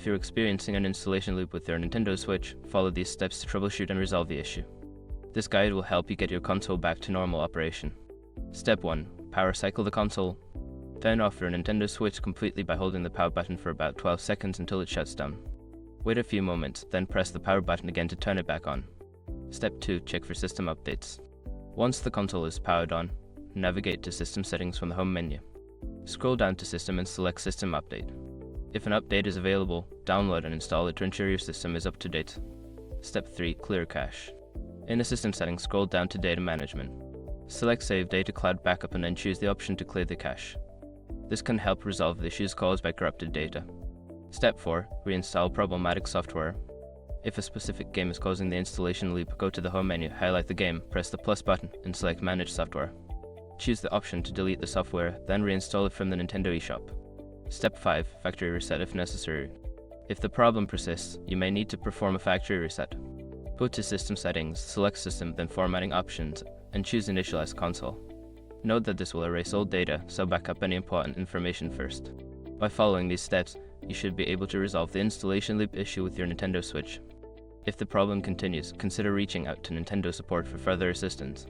If you're experiencing an installation loop with your Nintendo Switch, follow these steps to troubleshoot and resolve the issue. This guide will help you get your console back to normal operation. Step 1. Power cycle the console. Turn off your Nintendo Switch completely by holding the power button for about 12 seconds until it shuts down. Wait a few moments, then press the power button again to turn it back on. Step 2. Check for system updates. Once the console is powered on, navigate to System Settings from the home menu. Scroll down to System and select System Update. If an update is available, download and install it to ensure your system is up to date. Step 3. Clear cache. In the System Settings, scroll down to Data Management. Select Save Data Cloud Backup and then choose the option to clear the cache. This can help resolve the issues caused by corrupted data. Step 4. Reinstall problematic software. If a specific game is causing the installation loop, go to the home menu, highlight the game, press the plus button, and select Manage Software. Choose the option to delete the software, then reinstall it from the Nintendo eShop. Step 5. Factory reset if necessary. If the problem persists, you may need to perform a factory reset. Go to System Settings, select System, then Formatting Options, and choose Initialize Console. Note that this will erase old data, so back up any important information first. By following these steps, you should be able to resolve the installation loop issue with your Nintendo Switch. If the problem continues, consider reaching out to Nintendo support for further assistance.